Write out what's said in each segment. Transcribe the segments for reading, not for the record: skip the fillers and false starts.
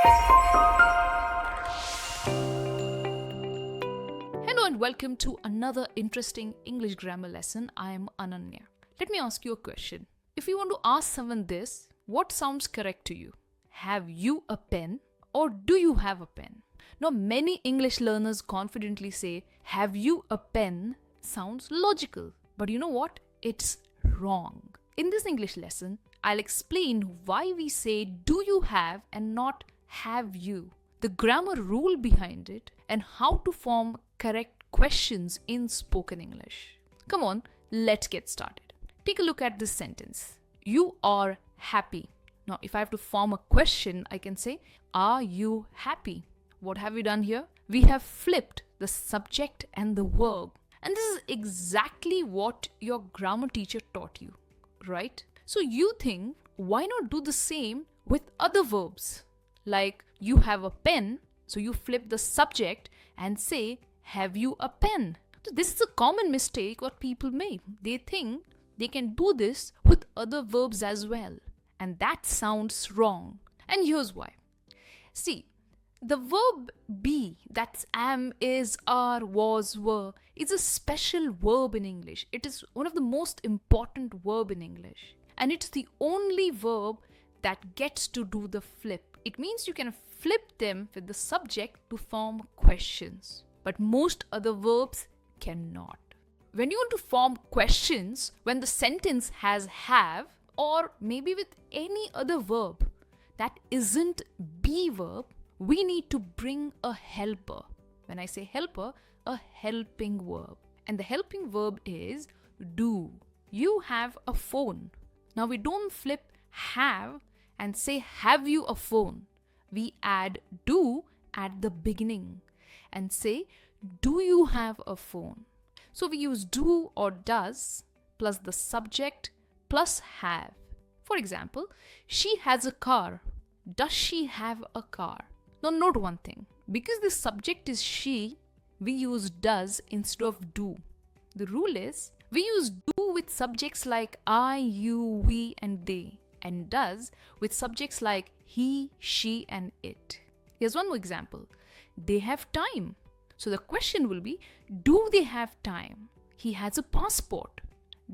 Hello and welcome to another interesting English grammar lesson. I am Ananya. Let me ask you a question. If you want to ask someone this, what sounds correct to you? Have you a pen or do you have a pen? Now, many English learners confidently say, have you a pen sounds logical. But you know what? It's wrong. In this English lesson, I'll explain why we say do you have and not have you, the grammar rule behind it, and how to form correct questions in spoken English. Come on, let's get started. Take a look at this sentence. You are happy. Now, if I have to form a question, I can say, are you happy? What have we done here? We have flipped the subject and the verb. And this is exactly what your grammar teacher taught you, right? So you think, why not do the same with other verbs? Like, you have a pen, so you flip the subject and say, have you a pen? So this is a common mistake what people make. They think they can do this with other verbs as well. And that sounds wrong. And here's why. See, the verb be, that's am, is, are, was, were, is a special verb in English. It is one of the most important verb in English. And it's the only verb that gets to do the flip. It means you can flip them with the subject to form questions. But most other verbs cannot. When you want to form questions, when the sentence has have, or maybe with any other verb that isn't be verb, we need to bring a helper. When I say helper, a helping verb. And the helping verb is do. You have a phone. Now we don't flip have and say have you a phone. We add do at the beginning and say do you have a phone. So we use do or does plus the subject plus have. For example, she has a car. Does she have a car? Now note one thing. Because the subject is she, we use does instead of do. The rule is we use do with subjects like I, you, we and they, and does with subjects like he, she and it. Here's one more example. They have time. So the question will be, do they have time? He has a passport.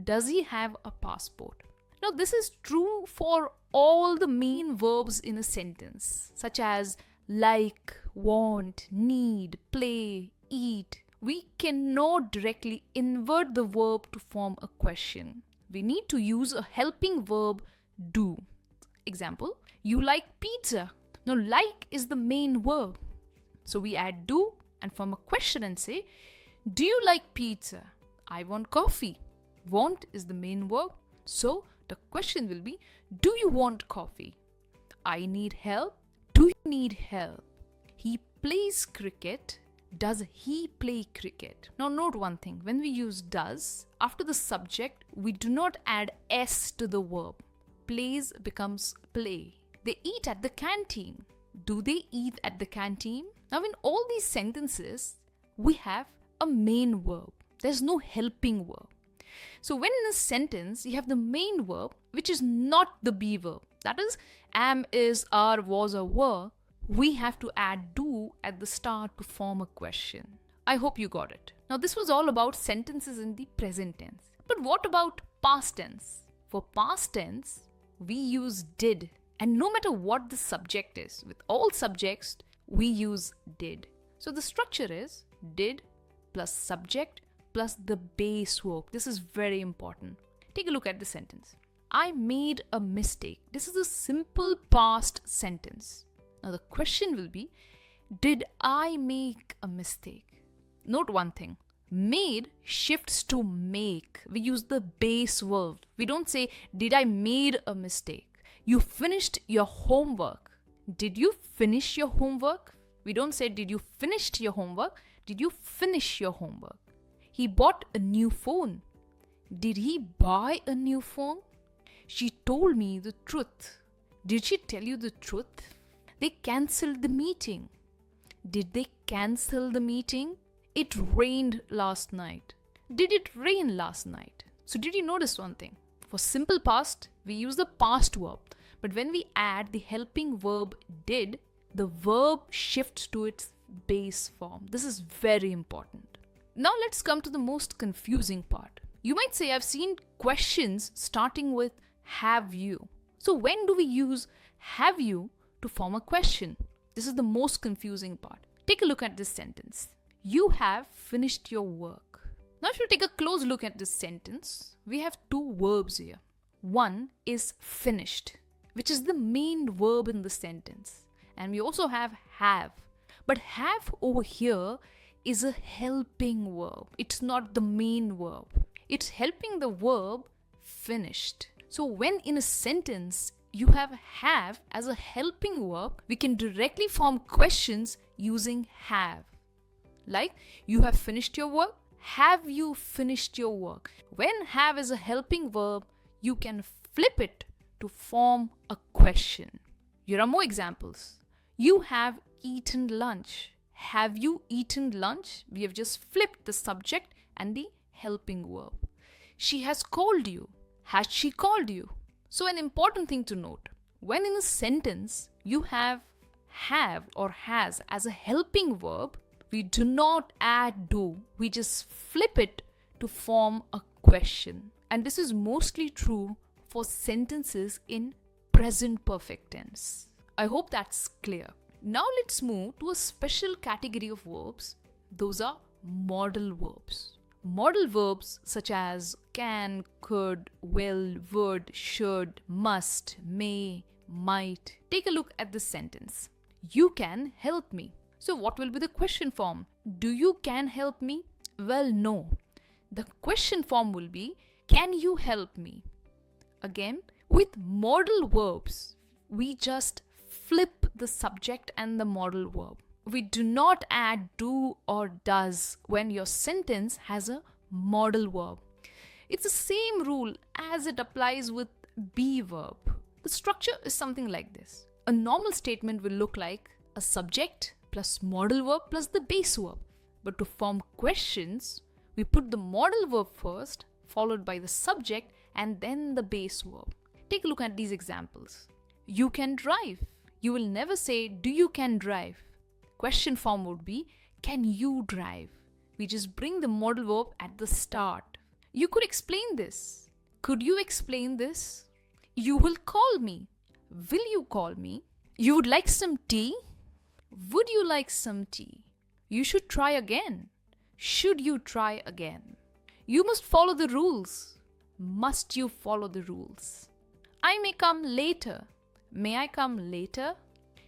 Does he have a passport? Now this is true for all the main verbs in a sentence, such as like, want, need, play, eat. We cannot directly invert the verb to form a question. We need to use a helping verb do. Example, you like pizza. Now like is the main verb. So we add do and form a question and say, do you like pizza? I want coffee. Want is the main verb. So the question will be, do you want coffee? I need help. Do you need help? He plays cricket. Does he play cricket? Now note one thing. When we use does, after the subject, we do not add s to the verb. Plays becomes play. They eat at the canteen. Do they eat at the canteen? Now in all these sentences, we have a main verb. There's no helping verb. So when in a sentence, you have the main verb, which is not the be verb. That is, am, is, are, was, or were. We have to add do at the start to form a question. I hope you got it. Now this was all about sentences in the present tense. But what about past tense? For past tense, we use did. And no matter what the subject is, with all subjects, we use did. So the structure is did plus subject plus the base verb. This is very important. Take a look at the sentence. I made a mistake. This is a simple past sentence. Now the question will be, did I make a mistake? Note one thing. Made shifts to make. We use the base verb. We don't say, did I made a mistake? You finished your homework. Did you finish your homework? We don't say, did you finish your homework? Did you finish your homework? He bought a new phone. Did he buy a new phone? She told me the truth. Did she tell you the truth? They cancelled the meeting. Did they cancel the meeting? It rained last night. Did it rain last night? So did you notice one thing? For simple past, we use the past verb. But when we add the helping verb did, the verb shifts to its base form. This is very important. Now let's come to the most confusing part. You might say, I've seen questions starting with have you. So when do we use have you to form a question? This is the most confusing part. Take a look at this sentence. You have finished your work. Now if you take a close look at this sentence, we have two verbs here. One is finished, which is the main verb in the sentence. And we also have. But have over here is a helping verb. It's not the main verb. It's helping the verb finished. So when in a sentence you have as a helping verb, we can directly form questions using have. Like, you have finished your work. Have you finished your work? When have is a helping verb, you can flip it to form a question. Here are more examples. You have eaten lunch. Have you eaten lunch? We have just flipped the subject and the helping verb. She has called you. Has she called you? So an important thing to note, when in a sentence you have or has as a helping verb, we do not add do. We just flip it to form a question. And this is mostly true for sentences in present perfect tense. I hope that's clear. Now let's move to a special category of verbs. Those are modal verbs. Modal verbs such as can, could, will, would, should, must, may, might. Take a look at this sentence. You can help me. So what will be the question form? Do you can help me? Well, no. The question form will be, can you help me? Again, with modal verbs, we just flip the subject and the modal verb. We do not add do or does when your sentence has a modal verb. It's the same rule as it applies with be verb. The structure is something like this. A normal statement will look like a subject plus modal verb plus the base verb. But to form questions, we put the modal verb first, followed by the subject and then the base verb. Take a look at these examples. You can drive. You will never say, do you can drive? Question form would be, can you drive? We just bring the modal verb at the start. You could explain this. Could you explain this? You will call me. Will you call me? You would like some tea? Would you like some tea? You should try again. Should you try again? You must follow the rules. Must you follow the rules? I may come later. May I come later?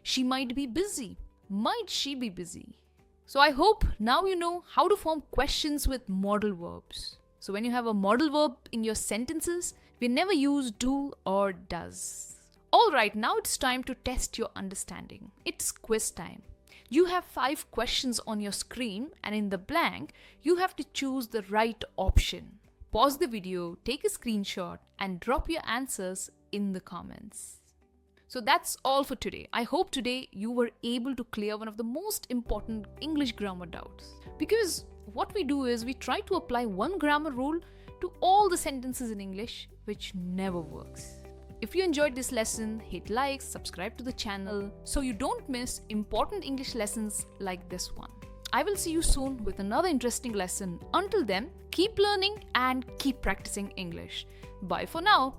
She might be busy. Might she be busy? So I hope now you know how to form questions with modal verbs. So when you have a modal verb in your sentences, we never use do or does. Alright, now it's time to test your understanding. It's quiz time. You have 5 questions on your screen and in the blank, you have to choose the right option. Pause the video, take a screenshot and drop your answers in the comments. So that's all for today. I hope today you were able to clear one of the most important English grammar doubts. Because what we do is we try to apply one grammar rule to all the sentences in English, which never works. If you enjoyed this lesson, hit like, subscribe to the channel so you don't miss important English lessons like this one. I will see you soon with another interesting lesson. Until then, keep learning and keep practicing English. Bye for now.